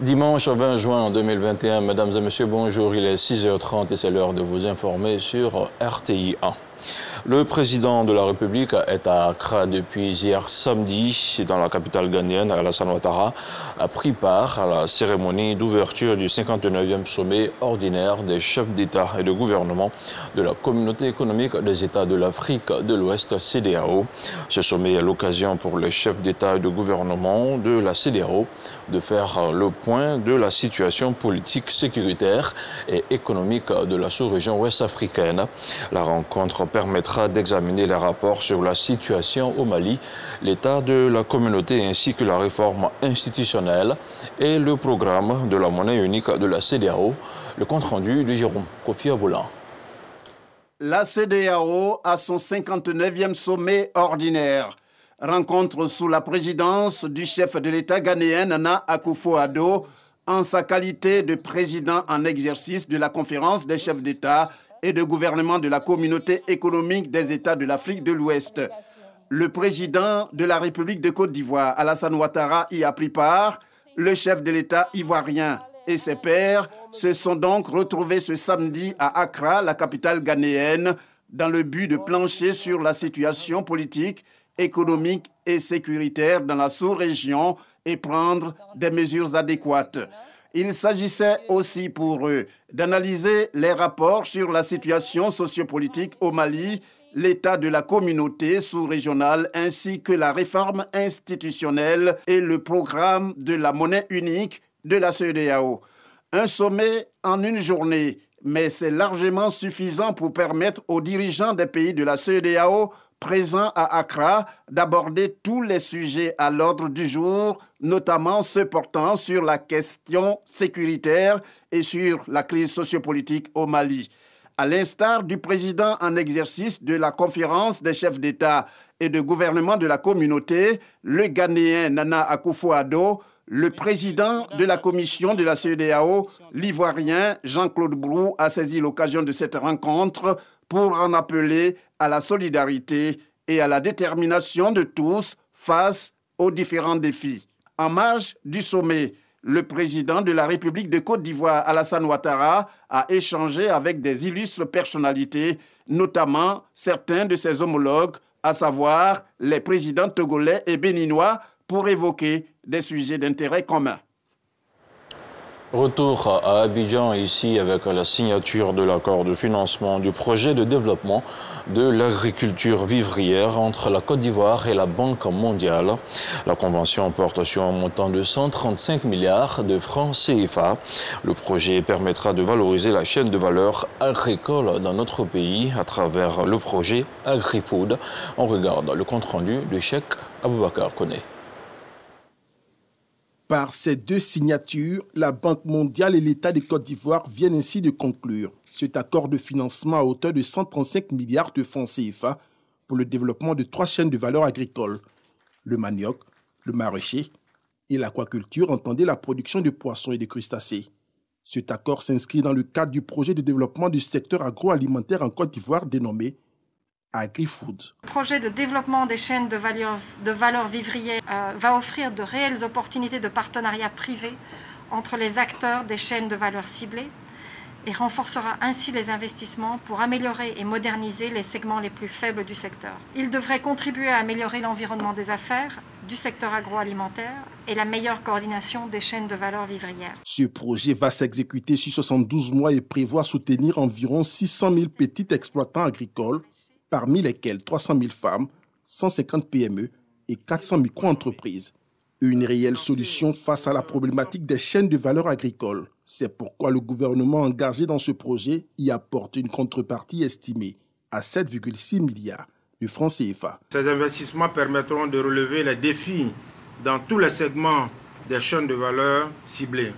Dimanche 20 juin 2021, mesdames et messieurs, bonjour, il est 6h30 et c'est l'heure de vous informer sur RTI 1. Le président de la République est à Accra depuis hier samedi dans la capitale ghanéenne, Alassane Ouattara, a pris part à la cérémonie d'ouverture du 59e sommet ordinaire des chefs d'État et de gouvernement de la Communauté économique des États de l'Afrique de l'Ouest, CEDEAO. Ce sommet est l'occasion pour les chefs d'État et de gouvernement de la CEDEAO de faire le point de la situation politique, sécuritaire et économique de la sous-région ouest africaine. La rencontre permettra d'examiner les rapports sur la situation au Mali, l'état de la communauté ainsi que la réforme institutionnelle et le programme de la monnaie unique de la CEDEAO. Le compte-rendu de Jérôme Kofi Aboula. La CEDEAO a son 59e sommet ordinaire. Rencontre sous la présidence du chef de l'État ghanéen Nana Akufo-Addo en sa qualité de président en exercice de la conférence des chefs d'État et de gouvernement de la Communauté économique des États de l'Afrique de l'Ouest. Le président de la République de Côte d'Ivoire, Alassane Ouattara, y a pris part. Le chef de l'État ivoirien et ses pairs se sont donc retrouvés ce samedi à Accra, la capitale ghanéenne, dans le but de plancher sur la situation politique, économique et sécuritaire dans la sous-région et prendre des mesures adéquates. Il s'agissait aussi pour eux d'analyser les rapports sur la situation sociopolitique au Mali, l'état de la communauté sous-régionale ainsi que la réforme institutionnelle et le programme de la monnaie unique de la CEDEAO. Un sommet en une journée, mais c'est largement suffisant pour permettre aux dirigeants des pays de la CEDEAO présents à Accra d'aborder tous les sujets à l'ordre du jour, notamment ceux portant sur la question sécuritaire et sur la crise sociopolitique au Mali. À l'instar du président en exercice de la conférence des chefs d'État et de gouvernement de la communauté, le Ghanéen Nana Akufo-Addo, le président de la commission de la CEDEAO, l'Ivoirien Jean-Claude Brou, a saisi l'occasion de cette rencontre pour en appeler à la solidarité et à la détermination de tous face aux différents défis. En marge du sommet, le président de la République de Côte d'Ivoire, Alassane Ouattara, a échangé avec des illustres personnalités, notamment certains de ses homologues, à savoir les présidents togolais et béninois, pour évoquer des sujets d'intérêt commun. Retour à Abidjan, ici, avec la signature de l'accord de financement du projet de développement de l'agriculture vivrière entre la Côte d'Ivoire et la Banque mondiale. La convention porte sur un montant de 135 milliards de francs CFA. Le projet permettra de valoriser la chaîne de valeur agricole dans notre pays à travers le projet AgriFood. On regarde le compte-rendu de Cheikh Aboubakar Koné. Par ces deux signatures, la Banque mondiale et l'État de Côte d'Ivoire viennent ainsi de conclure cet accord de financement à hauteur de 135 milliards de francs CFA pour le développement de 3 chaînes de valeur agricoles, le manioc, le maraîcher et l'aquaculture, entendez la production de poissons et de crustacés. Cet accord s'inscrit dans le cadre du projet de développement du secteur agroalimentaire en Côte d'Ivoire dénommé AgriFood. Le projet de développement des chaînes de valeur vivrière va offrir de réelles opportunités de partenariat privé entre les acteurs des chaînes de valeur ciblées et renforcera ainsi les investissements pour améliorer et moderniser les segments les plus faibles du secteur. Il devrait contribuer à améliorer l'environnement des affaires, du secteur agroalimentaire et la meilleure coordination des chaînes de valeur vivrière. Ce projet va s'exécuter sur 72 mois et prévoit soutenir environ 600 000 petits exploitants agricoles, parmi lesquels 300 000 femmes, 150 PME et 400 micro-entreprises. Une réelle solution face à la problématique des chaînes de valeur agricole. C'est pourquoi le gouvernement engagé dans ce projet y apporte une contrepartie estimée à 7,6 milliards de francs CFA. Ces investissements permettront de relever les défis dans tous les segments des chaînes de valeur ciblées.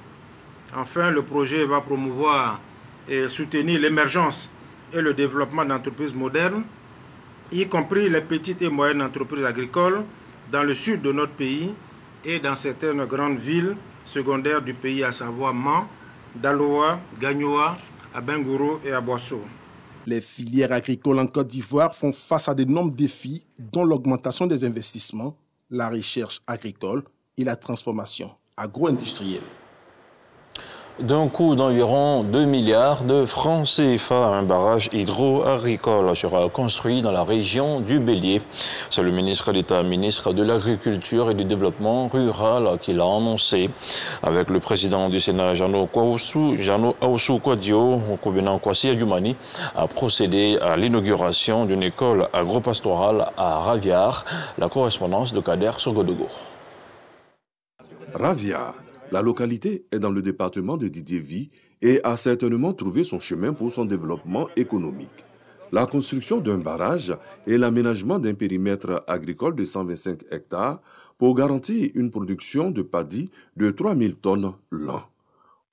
Enfin, le projet va promouvoir et soutenir l'émergence et le développement d'entreprises modernes, y compris les petites et moyennes entreprises agricoles dans le sud de notre pays et dans certaines grandes villes secondaires du pays, à savoir Man, Daloa, Gagnoa, Abengouro et Abosso. Les filières agricoles en Côte d'Ivoire font face à de nombreux défis, dont l'augmentation des investissements, la recherche agricole et la transformation agro-industrielle. D'un coût d'environ 2 milliards de francs CFA, un barrage hydro-agricole sera construit dans la région du Bélier. C'est le ministre d'État, ministre de l'Agriculture et du Développement rural qui l'a annoncé. Avec le président du Sénat, Jano Aoussou Kwadio, Koubenan Kwasi Adjoumani, a procédé à l'inauguration d'une école agropastorale à Raviar. La correspondance de Kader Sogodogo. Raviar. La localité est dans le département de Didiévi et a certainement trouvé son chemin pour son développement économique. La construction d'un barrage et l'aménagement d'un périmètre agricole de 125 hectares pour garantir une production de paddy de 3000 tonnes l'an.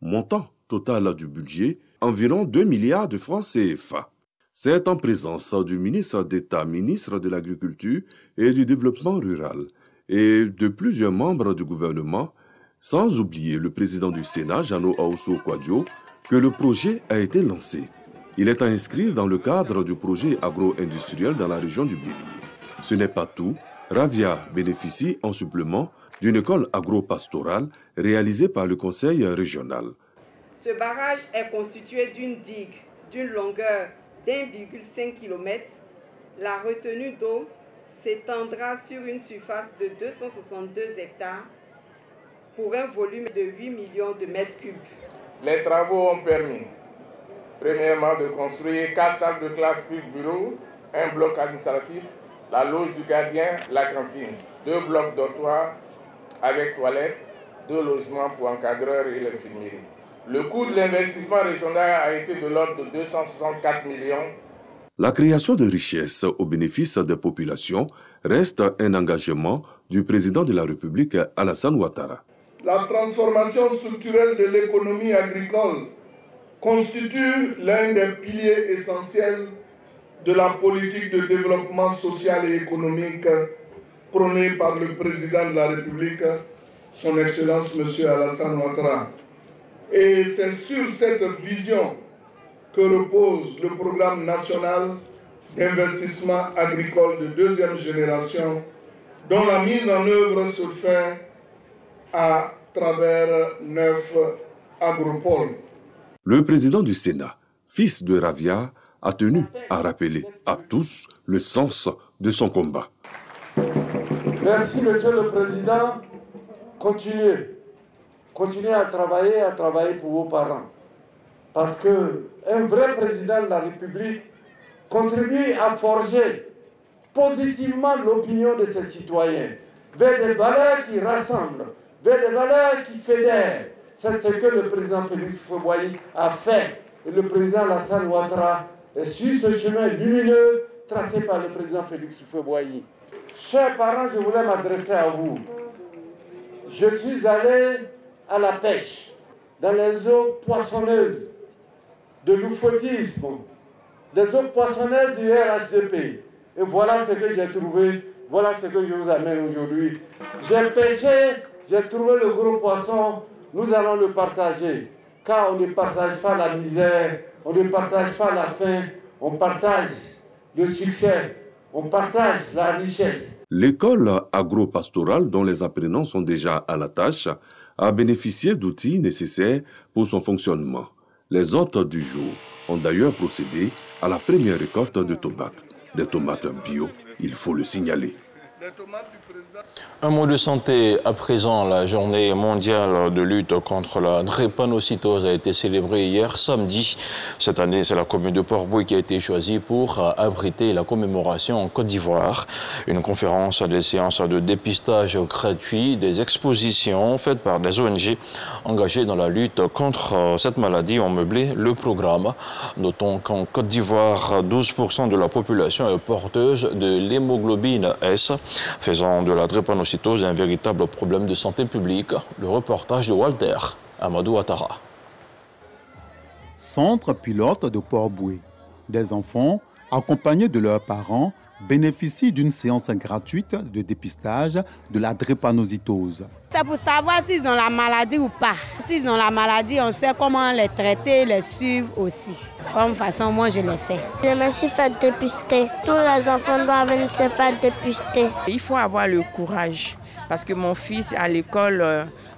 Montant total du budget, environ 2 milliards de francs CFA. C'est en présence du ministre d'État, ministre de l'Agriculture et du Développement rural et de plusieurs membres du gouvernement, sans oublier le président du Sénat, Jano Aoussou Kwadio, que le projet a été lancé. Il est à inscrire dans le cadre du projet agro-industriel dans la région du Bélier. Ce n'est pas tout. Raviar bénéficie en supplément d'une école agro-pastorale réalisée par le conseil régional. Ce barrage est constitué d'une digue d'une longueur d'1,5 km. La retenue d'eau s'étendra sur une surface de 262 hectares pour un volume de 8 millions de mètres cubes. Les travaux ont permis, premièrement, de construire 4 salles de classe plus bureaux, un bloc administratif, la loge du gardien, la cantine, 2 blocs dortoirs avec toilettes, 2 logements pour encadreurs et l'infirmerie. Le coût de l'investissement régional a été de l'ordre de 264 millions. La création de richesses au bénéfice des populations reste un engagement du président de la République, Alassane Ouattara. La transformation structurelle de l'économie agricole constitue l'un des piliers essentiels de la politique de développement social et économique prônée par le président de la République, son Excellence M. Alassane Ouattara. Et c'est sur cette vision que repose le programme national d'investissement agricole de deuxième génération, dont la mise en œuvre se fait à travers 9 agropoles. Le président du Sénat, fils de Raviar, a tenu à rappeler à tous le sens de son combat. Merci, Monsieur le Président. Continuez à travailler pour vos parents. Parce qu'un vrai président de la République contribue à forger positivement l'opinion de ses citoyens vers des valeurs qui rassemblent, vers des valeurs qui fédèrent. C'est ce que le président Félix Houphouët-Boigny a fait. Et le président Alassane Ouattara est sur ce chemin lumineux tracé par le président Félix Houphouët-Boigny. Chers parents, je voulais m'adresser à vous. Je suis allé à la pêche, dans les eaux poissonneuses de l'oufoutisme, des eaux poissonneuses du RHDP. Et voilà ce que j'ai trouvé, voilà ce que je vous amène aujourd'hui. J'ai pêché, j'ai trouvé le gros poisson, nous allons le partager. Car on ne partage pas la misère, on ne partage pas la faim, on partage le succès, on partage la richesse. L'école agro-pastorale, dont les apprenants sont déjà à la tâche, a bénéficié d'outils nécessaires pour son fonctionnement. Les hôtes du jour ont d'ailleurs procédé à la première récolte de tomates. Des tomates bio, il faut le signaler. Un mot de santé à présent. La journée mondiale de lutte contre la drépanocytose a été célébrée hier samedi. Cette année, c'est la commune de Port-Bouët qui a été choisie pour abriter la commémoration en Côte d'Ivoire. Une conférence, des séances de dépistage gratuit, des expositions faites par des ONG engagées dans la lutte contre cette maladie ont meublé le programme. Notons qu'en Côte d'Ivoire, 12% de la population est porteuse de l'hémoglobine S, faisant de la drépanocytose un véritable problème de santé publique. Le reportage de Walter Amadou Ouattara. Centre pilote de Port-Bouët. Des enfants, accompagnés de leurs parents, bénéficient d'une séance gratuite de dépistage de la drépanocytose. C'est pour savoir s'ils ont la maladie ou pas. S'ils ont la maladie, on sait comment les traiter, les suivre aussi. Comme façon, moi, je l'ai fait. Je me suis fait dépister. Tous les enfants doivent venir se faire dépister. Il faut avoir le courage. Parce que mon fils, à l'école,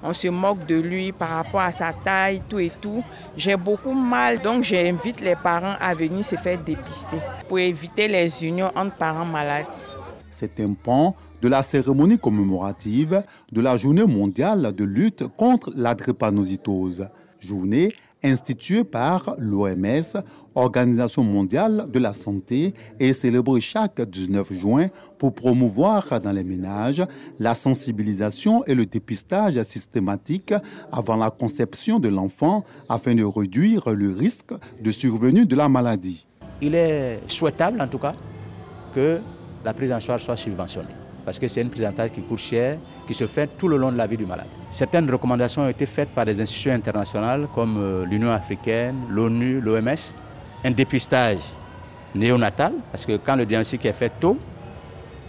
on se moque de lui par rapport à sa taille, tout et tout. J'ai beaucoup mal, donc j'invite les parents à venir se faire dépister pour éviter les unions entre parents malades. C'est un pan de la cérémonie commémorative de la Journée mondiale de lutte contre la drépanocytose. Journée instituée par l'OMS, Organisation mondiale de la santé, et célébrée chaque 19 juin pour promouvoir dans les ménages la sensibilisation et le dépistage systématique avant la conception de l'enfant afin de réduire le risque de survenue de la maladie. Il est souhaitable en tout cas que la prise en charge soit subventionnée, parce que c'est une prise en charge qui coûte cher, qui se fait tout le long de la vie du malade. Certaines recommandations ont été faites par des institutions internationales comme l'Union africaine, l'ONU, l'OMS. Un dépistage néonatal, parce que quand le diagnostic est fait tôt,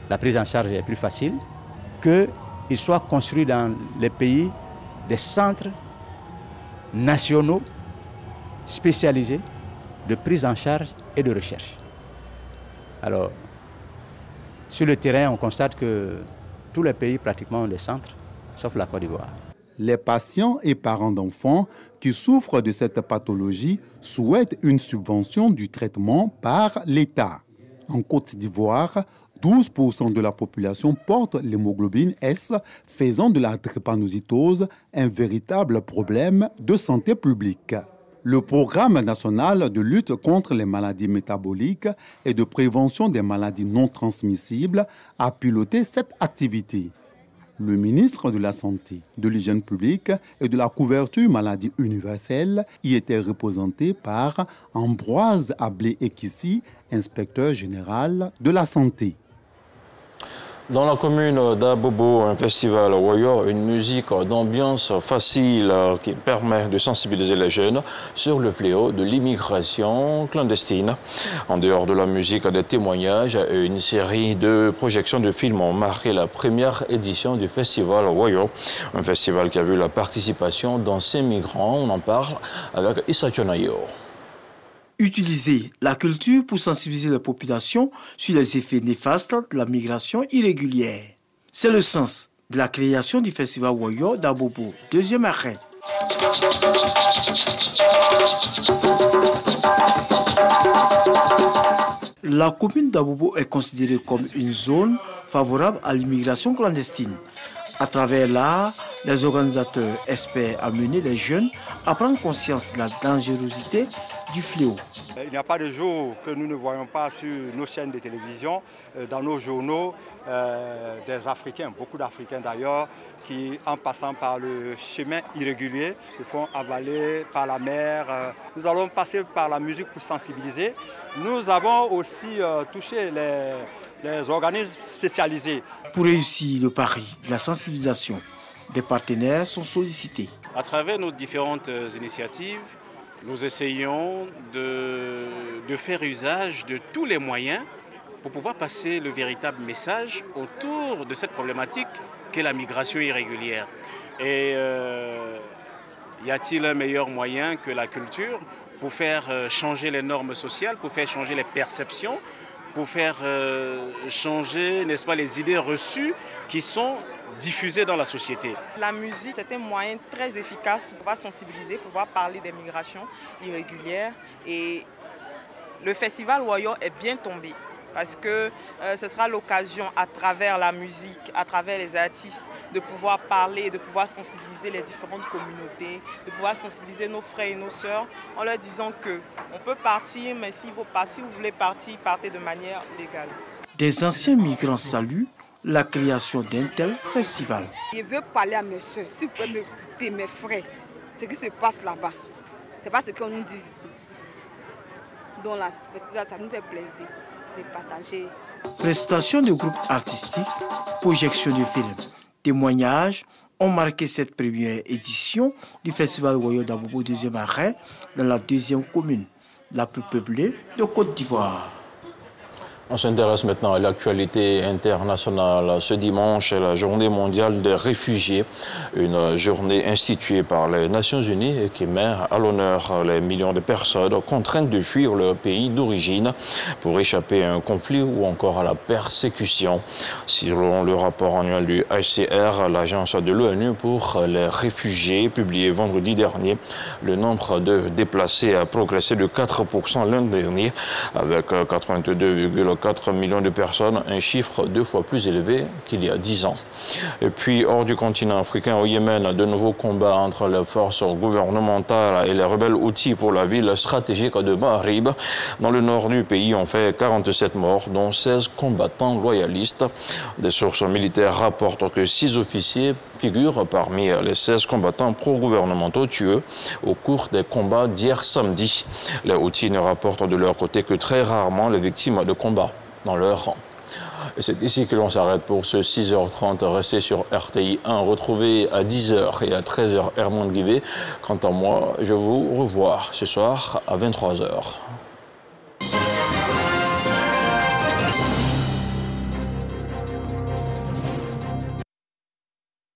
la prise en charge est plus facile, qu'il soit construit dans les pays des centres nationaux spécialisés de prise en charge et de recherche. Alors, sur le terrain, on constate que tous les pays pratiquement ont des centres, sauf la Côte d'Ivoire. Les patients et parents d'enfants qui souffrent de cette pathologie souhaitent une subvention du traitement par l'État. En Côte d'Ivoire, 12% de la population porte l'hémoglobine S, faisant de la drépanocytose un véritable problème de santé publique. Le Programme national de lutte contre les maladies métaboliques et de prévention des maladies non transmissibles a piloté cette activité. Le ministre de la Santé, de l'Hygiène publique et de la couverture maladie universelle y était représenté par Ambroise Ablé-Ekissi, inspecteur général de la santé. Dans la commune d'Abobo, un festival Woyo, une musique d'ambiance facile qui permet de sensibiliser les jeunes sur le fléau de l'immigration clandestine. En dehors de la musique, des témoignages et une série de projections de films ont marqué la première édition du festival Woyo. Un festival qui a vu la participation d'anciens migrants. On en parle avec Issa Chonayo. Utiliser la culture pour sensibiliser la population sur les effets néfastes de la migration irrégulière. C'est le sens de la création du festival Woyo d'Abobo, deuxième arrêt. La commune d'Abobo est considérée comme une zone favorable à l'immigration clandestine. À travers l'art, les organisateurs espèrent amener les jeunes à prendre conscience de la dangerosité du fléau. Il n'y a pas de jour que nous ne voyons pas sur nos chaînes de télévision, dans nos journaux, des Africains, beaucoup d'Africains d'ailleurs, qui en passant par le chemin irrégulier se font avaler par la mer. Nous allons passer par la musique pour sensibiliser. Nous avons aussi touché les organismes spécialisés. Pour réussir le pari de la sensibilisation, des partenaires sont sollicités. À travers nos différentes initiatives, nous essayons de faire usage de tous les moyens pour pouvoir passer le véritable message autour de cette problématique qu'est la migration irrégulière. Et y a-t-il un meilleur moyen que la culture pour faire changer les normes sociales, pour faire changer les perceptions, pour faire changer, n'est-ce pas, les idées reçues qui sont diffusées dans la société. La musique, c'est un moyen très efficace pour pouvoir sensibiliser, pour pouvoir parler des migrations irrégulières. Et le festival Woyo est bien tombé parce que ce sera l'occasion, à travers la musique, à travers les artistes, de pouvoir parler, de pouvoir sensibiliser les différentes communautés, de pouvoir sensibiliser nos frères et nos sœurs en leur disant qu'on peut partir, mais si vous voulez partir, partez de manière légale. Des anciens migrants saluent la création d'un tel festival. Je veux parler à mes soeurs, si vous pouvez m'écouter, mes frères, ce qui se passe là-bas. Ce n'est pas ce qu'on nous dit ici. Donc là, ça nous fait plaisir de partager. Prestation de groupes artistiques, projection de films, témoignages ont marqué cette première édition du festival Woyo d'Abobo deuxième arrêt dans la deuxième commune, la plus peuplée de Côte d'Ivoire. On s'intéresse maintenant à l'actualité internationale. Ce dimanche est la journée mondiale des réfugiés, une journée instituée par les Nations Unies et qui met à l'honneur les millions de personnes contraintes de fuir leur pays d'origine pour échapper à un conflit ou encore à la persécution. Selon le rapport annuel du HCR, l'agence de l'ONU pour les réfugiés, publié vendredi dernier, le nombre de déplacés a progressé de 4% l'an dernier, avec 82,4 millions de personnes, un chiffre 2 fois plus élevé qu'il y a 10 ans. Et puis, hors du continent africain, au Yémen, de nouveaux combats entre les forces gouvernementales et les rebelles houthis pour la ville stratégique de Marib. Dans le nord du pays, on fait 47 morts, dont 16 combattants loyalistes. Des sources militaires rapportent que 6 officiers figurent parmi les 16 combattants pro-gouvernementaux tués au cours des combats d'hier samedi. Les Houthis ne rapportent de leur côté que très rarement les victimes de combats dans leur rang. Et c'est ici que l'on s'arrête pour ce 6h30. Restez sur RTI 1. Retrouvez à 10h et à 13h Hermond Guivet. Quant à moi, je vous revois ce soir à 23h.